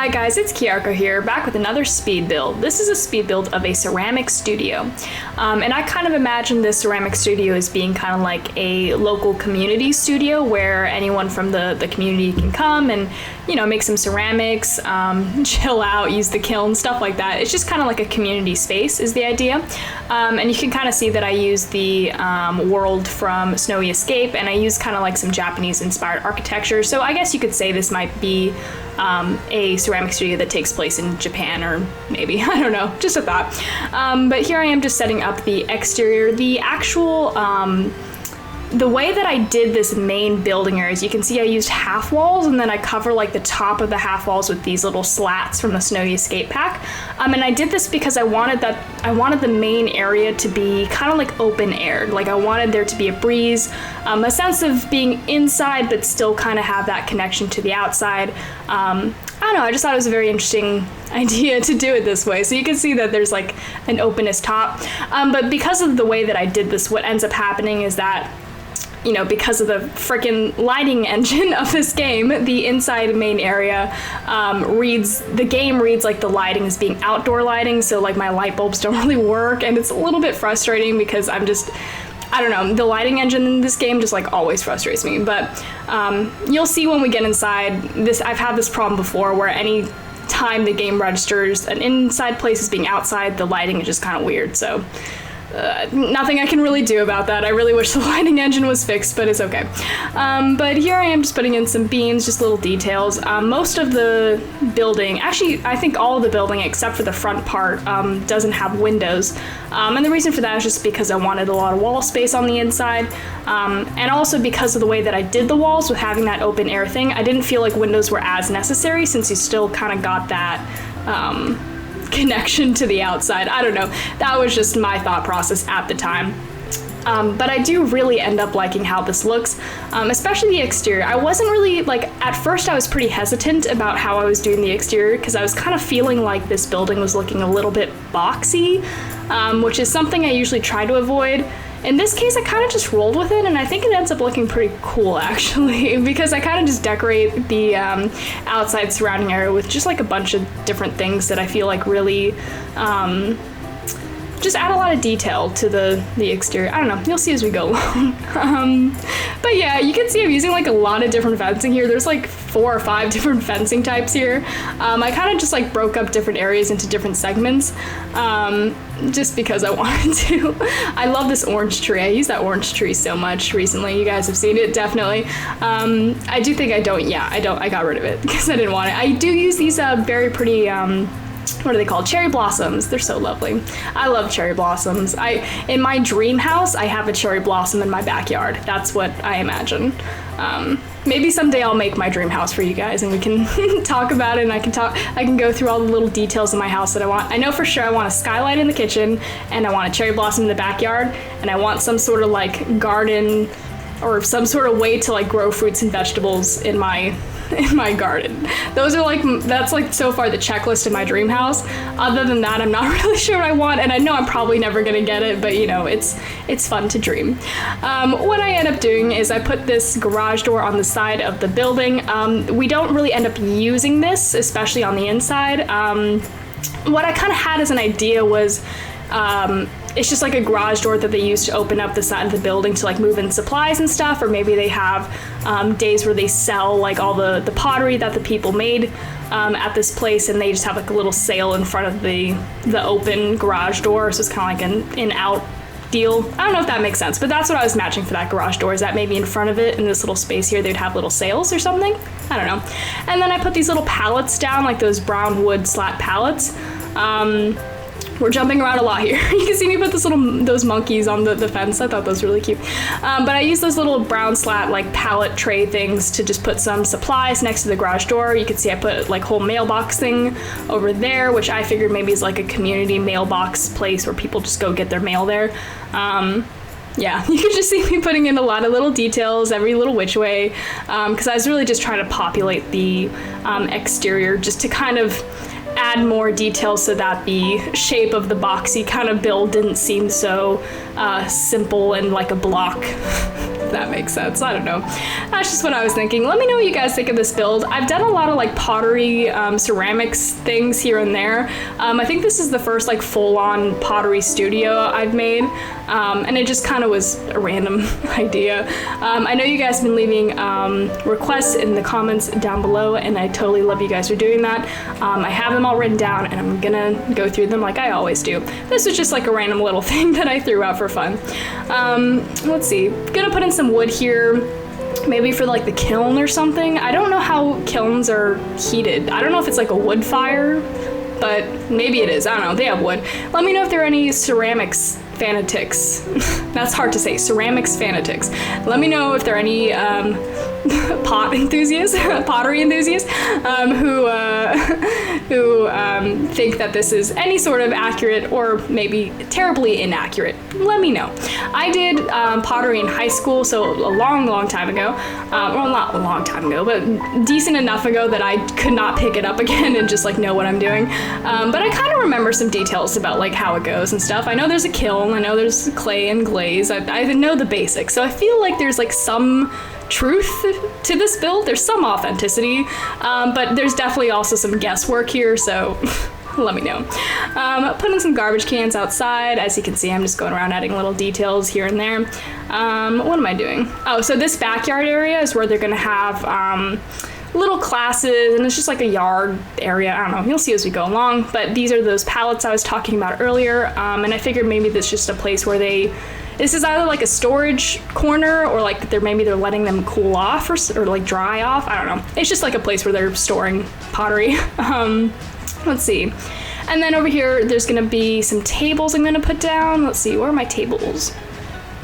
Hi guys, it's Kiarko here, back with another speed build. This is a speed build of a ceramic studio. And I kind of imagine this ceramic studio as being kind of like a local community studio where anyone from the community can come and, you know, make some ceramics, chill out, use the kiln, stuff like that. It's just kind of like a community space is the idea. And you can kind of see that I use the world from Snowy Escape, and I use kind of like some Japanese inspired architecture. So I guess you could say this might be a ceramic studio that takes place in Japan, or maybe, I don't know, just a thought. But here I am just setting up the exterior. The actual, the way that I did this main building area is you can see I used half walls, and then I cover like the top of the half walls with these little slats from the Snowy Escape pack. And I did this because I wanted the main area to be kind of like open air. Like I wanted there to be a breeze, a sense of being inside but still kind of have that connection to the outside. I don't know, I just thought it was a very interesting idea to do it this way. So you can see that there's like an openness top. But because of the way that I did this, what ends up happening is that, you know, because of the freaking lighting engine of this game, the inside main area reads like the lighting is being outdoor lighting, so like my light bulbs don't really work, and it's a little bit frustrating because I don't know, the lighting engine in this game just like always frustrates me. But you'll see when we get inside, I've had this problem before where any time the game registers an inside place as being outside, the lighting is just kind of weird, so nothing I can really do about that. I really wish the lighting engine was fixed, but it's okay. But here I am just putting in some beams, just little details. Most of the building, actually I think all of the building except for the front part doesn't have windows. And the reason for that is just because I wanted a lot of wall space on the inside. And also because of the way that I did the walls with having that open air thing, I didn't feel like windows were as necessary since you still kind of got that connection to the outside. I don't know. That was just my thought process at the time. But I do really end up liking how this looks, especially the exterior. I wasn't really, like, at first I was pretty hesitant about how I was doing the exterior because I was kind of feeling like this building was looking a little bit boxy, which is something I usually try to avoid. In this case, I kind of just rolled with it, and I think it ends up looking pretty cool, actually, because I kind of just decorate the outside surrounding area with just like a bunch of different things that I feel like really just add a lot of detail to the exterior. I don't know, you'll see as we go along. But yeah, you can see I'm using like a lot of different fencing here. There's like 4 or 5 different fencing types here. I kind of just like broke up different areas into different segments, just because I wanted to. I love this orange tree. I use that orange tree so much recently. You guys have seen it, definitely. I do think I got rid of it because I didn't want it. I do use these very pretty, what are they called? Cherry blossoms. They're so lovely. I love cherry blossoms. In my dream house, I have a cherry blossom in my backyard. That's what I imagine. Maybe someday I'll make my dream house for you guys and we can talk about it, and I can go through all the little details of my house that I want. I know for sure I want a skylight in the kitchen, and I want a cherry blossom in the backyard, and I want some sort of like garden or some sort of way to like grow fruits and vegetables in my garden. That's like so far the checklist of my dream house. Other than that, I'm not really sure what I want, and I know I'm probably never gonna get it, but you know, it's fun to dream. What I end up doing is I put this garage door on the side of the building. We don't really end up using this, especially on the inside. What I kind of had as an idea was it's just like a garage door that they use to open up the side of the building to like move in supplies and stuff, or maybe they have days where they sell like all the pottery that the people made at this place, and they just have like a little sale in front of the open garage door, so it's kind of like an in-out deal. I don't know if that makes sense, but that's what I was matching for that garage door, is that maybe in front of it in this little space here they'd have little sales or something. I don't know. And then I put these little pallets down, like those brown wood slat pallets. We're jumping around a lot here. You can see me put those monkeys on the fence. I thought those were really cute. But I used those little brown slat like pallet tray things to just put some supplies next to the garage door. You can see I put like whole mailbox thing over there, which I figured maybe is like a community mailbox place where people just go get their mail there. Yeah, you can just see me putting in a lot of little details every little which way, because I was really just trying to populate the exterior just to kind of add more detail so that the shape of the boxy kind of build didn't seem so simple and like a block that makes sense. I don't know. That's just what I was thinking. Let me know what you guys think of this build. I've done a lot of like pottery, ceramics things here and there. I think this is the first like full-on pottery studio I've made, and it just kind of was a random idea. I know you guys have been leaving requests in the comments down below, and I totally love you guys for doing that. I have them all written down, and I'm gonna go through them like I always do. This was just like a random little thing that I threw out for fun. Let's see, gonna put in some wood here, maybe for like the kiln or something. I don't know how kilns are heated. I don't know if it's like a wood fire, but maybe it is. I don't know, they have wood. Let me know if there are any ceramics fanatics. That's hard to say, ceramics fanatics. Let me know if there are any pottery enthusiasts who think that this is any sort of accurate or maybe terribly inaccurate. Let me know. I did pottery in high school, so a long time ago. Well, not a long time ago, but decent enough ago that I could not pick it up again and just like know what I'm doing. But I kind of remember some details about like how it goes and stuff. I know there's a kiln, I know there's clay and glaze. I know the basics, so I feel like there's like some truth to this build. There's some authenticity, but there's definitely also some guesswork here, so let me know. Putting some garbage cans outside. As you can see, I'm just going around adding little details here and there. What am I doing? Oh, so this backyard area is where they're gonna have little classes, and it's just like a yard area. I don't know, you'll see as we go along, but these are those pallets I was talking about earlier, and I figured maybe this is just a place where this is either like a storage corner or like they're letting them cool off or like dry off. I don't know. It's just like a place where they're storing pottery. Let's see. And then over here, there's gonna be some tables I'm gonna put down. Let's see, where are my tables?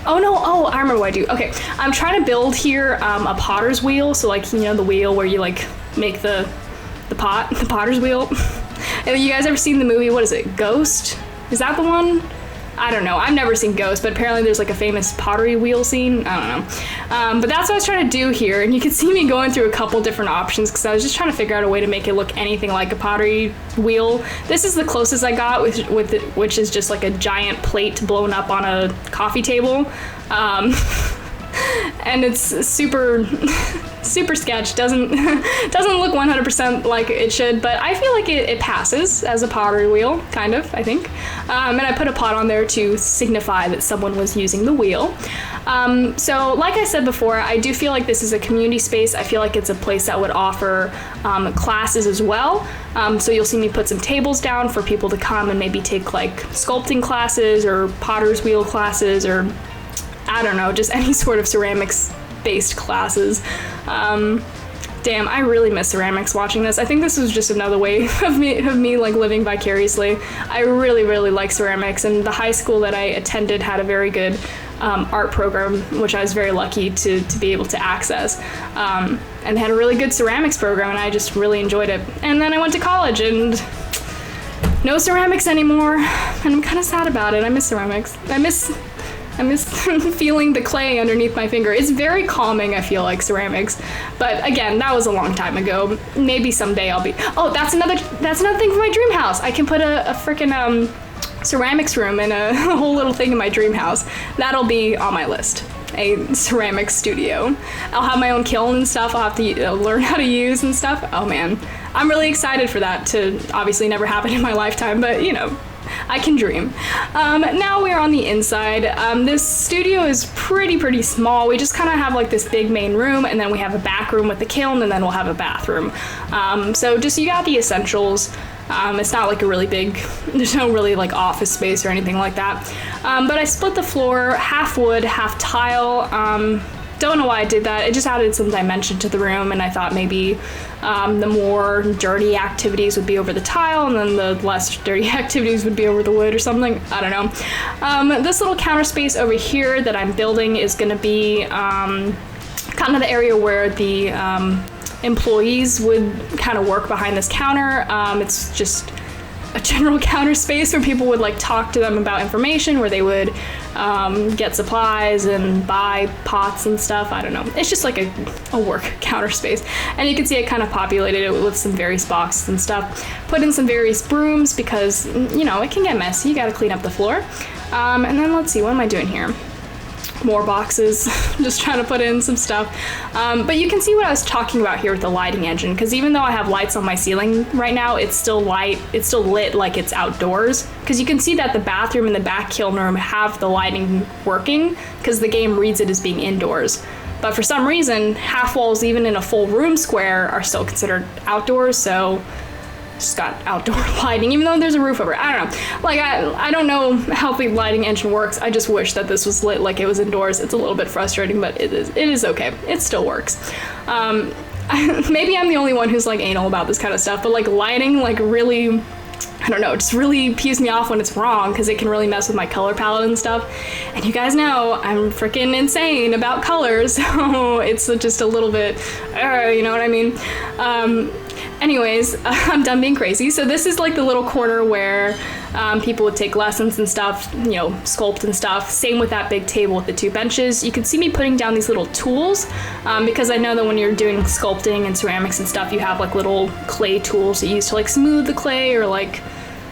Oh no, I remember what I do. Okay, I'm trying to build here a potter's wheel. So like, you know, the wheel where you like make the potter's wheel. Have you guys ever seen the movie, what is it, Ghost? Is that the one? I don't know, I've never seen Ghost, but apparently there's like a famous pottery wheel scene. I don't know. But that's what I was trying to do here, and you can see me going through a couple different options because I was just trying to figure out a way to make it look anything like a pottery wheel. This is the closest I got with it, which is just like a giant plate blown up on a coffee table. And it's super sketch. Doesn't look 100% like it should, but I feel like it passes as a pottery wheel, kind of, I think. And I put a pot on there to signify that someone was using the wheel. So like I said before, I do feel like this is a community space. I feel like it's a place that would offer classes as well. So you'll see me put some tables down for people to come and maybe take like sculpting classes or potter's wheel classes, or I don't know, just any sort of ceramics-based classes. Damn, I really miss ceramics watching this. I think this was just another way of me like living vicariously. I really like ceramics, and the high school that I attended had a very good art program, which I was very lucky to be able to access. And they had a really good ceramics program, and I just really enjoyed it. And then I went to college, and no ceramics anymore, and I'm kind of sad about it. I miss ceramics. I miss feeling the clay underneath my finger. It's very calming, I feel like, ceramics. But again, that was a long time ago. Maybe someday I'll be... Oh, that's another thing for my dream house. I can put a freaking ceramics room and a whole little thing in my dream house. That'll be on my list. A ceramics studio. I'll have my own kiln and stuff I'll have to learn how to use and stuff. Oh man, I'm really excited for that to obviously never happen in my lifetime, but you know, I can dream. Now we're on the inside. This studio is pretty small. We just kind of have like this big main room, and then we have a back room with the kiln, and then we'll have a bathroom. So just, you got the essentials. It's not like a really big, there's no really like office space or anything like that. But I split the floor, half wood, half tile. Don't know why I did that. It just added some dimension to the room, and I thought maybe the more dirty activities would be over the tile, and then the less dirty activities would be over the wood or something. I don't know. This little counter space over here that I'm building is going to be kind of the area where the employees would kind of work behind this counter. It's just a general counter space where people would like talk to them about information, where they would get supplies and buy pots and stuff. I don't know. It's just like a work counter space. And you can see I kind of populated it with some various boxes and stuff. Put in some various brooms because, you know, it can get messy. You got to clean up the floor. And then let's see, what am I doing here? more boxes, just trying to put in some stuff. But you can see what I was talking about here with the lighting engine, because even though I have lights on my ceiling right now, it's still lit like it's outdoors, because you can see that the bathroom and the back kiln room have the lighting working, because the game reads it as being indoors. But for some reason, half walls, even in a full room square, are still considered outdoors, so just got outdoor lighting, even though there's a roof over it. I don't know. Like, I don't know how the lighting engine works. I just wish that this was lit like it was indoors. It's a little bit frustrating, but it is okay. It still works. Maybe I'm the only one who's like anal about this kind of stuff, but like lighting, like really, I don't know, it just really peeves me off when it's wrong, because it can really mess with my color palette and stuff. And you guys know I'm freaking insane about colors, so it's just a little bit, you know what I mean? Anyways, I'm done being crazy. So this is like the little corner where people would take lessons and stuff, you know, sculpt and stuff. Same with that big table with the 2 benches. You can see me putting down these little tools because I know that when you're doing sculpting and ceramics and stuff, you have like little clay tools that you use to like smooth the clay or like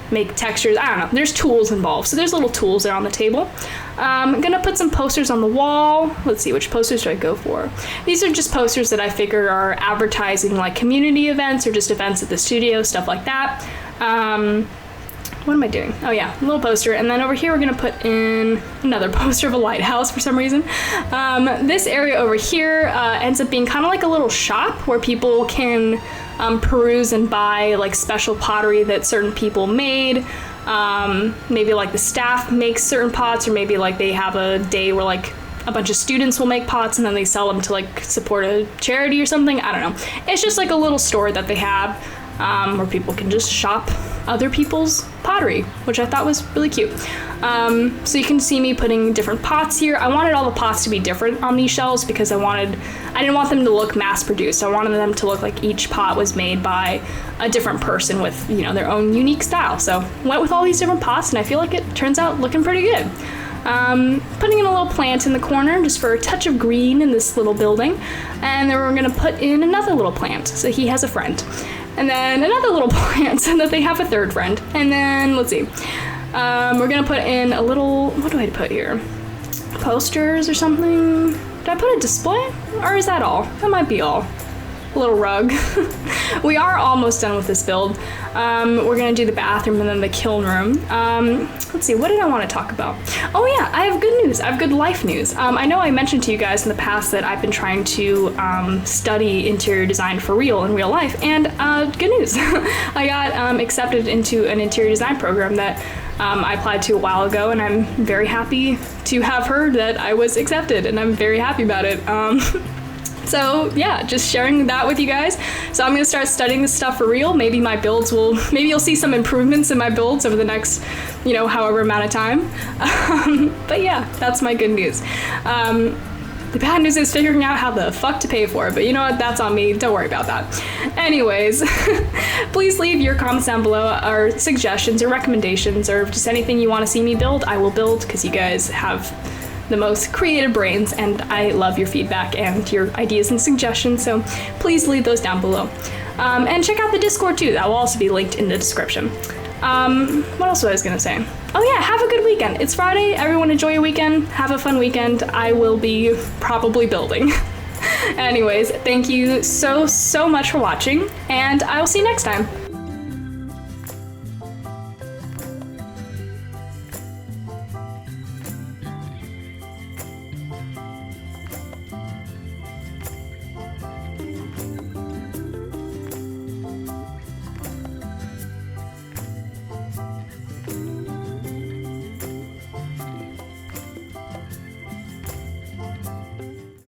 make textures. I don't know. There's tools involved. So there's little tools there on the table. I'm gonna put some posters on the wall. Let's see, which posters do I go for? These are just posters that I figured are advertising like community events or just events at the studio, stuff like that. What am I doing? Oh yeah, a little poster. And then over here we're gonna put in another poster of a lighthouse for some reason. This area over here ends up being kind of like a little shop where people can peruse and buy like special pottery that certain people made. Maybe like the staff makes certain pots, or maybe like they have a day where like a bunch of students will make pots and then they sell them to like support a charity or something. I don't know. It's just like a little store that they have where people can just shop other people's pottery, which I thought was really cute. So you can see me putting different pots here. I wanted all the pots to be different on these shelves because I didn't want them to look mass produced. I wanted them to look like each pot was made by a different person with, you know, their own unique style. So went with all these different pots and I feel like it turns out looking pretty good. Putting in a little plant in the corner just for a touch of green in this little building. And then we're gonna put in another little plant so he has a friend. And then another little plant so that they have a third friend. And then, let's see, we're gonna put in a little, what do I put here? Posters or something? Did I put a display? Or is that all? That might be all. A little rug. We are almost done with this build. We're gonna do the bathroom and then the kiln room. Let's see, what did I want to talk about? Oh yeah, I have good news. I have good life news. I know I mentioned to you guys in the past that I've been trying to study interior design for real in real life, and good news. I got accepted into an interior design program that I applied to a while ago, and I'm very happy to have heard that I was accepted, and I'm very happy about it. So yeah, just sharing that with you guys. So I'm gonna start studying this stuff for real. Maybe you'll see some improvements in my builds over the next, you know, however amount of time. But yeah, that's my good news. The bad news is figuring out how the fuck to pay for it, but you know what, that's on me, don't worry about that. Anyways, please leave your comments down below, or suggestions or recommendations, or just anything you wanna see me build, I will build, because you guys have the most creative brains, and I love your feedback and your ideas and suggestions, so please leave those down below. And check out the Discord too, that will also be linked in the description. What else was I was gonna say? Oh yeah, have a good weekend. It's Friday, everyone enjoy your weekend, have a fun weekend. I will be probably building. Anyways, thank you so much for watching, and I will see you next time.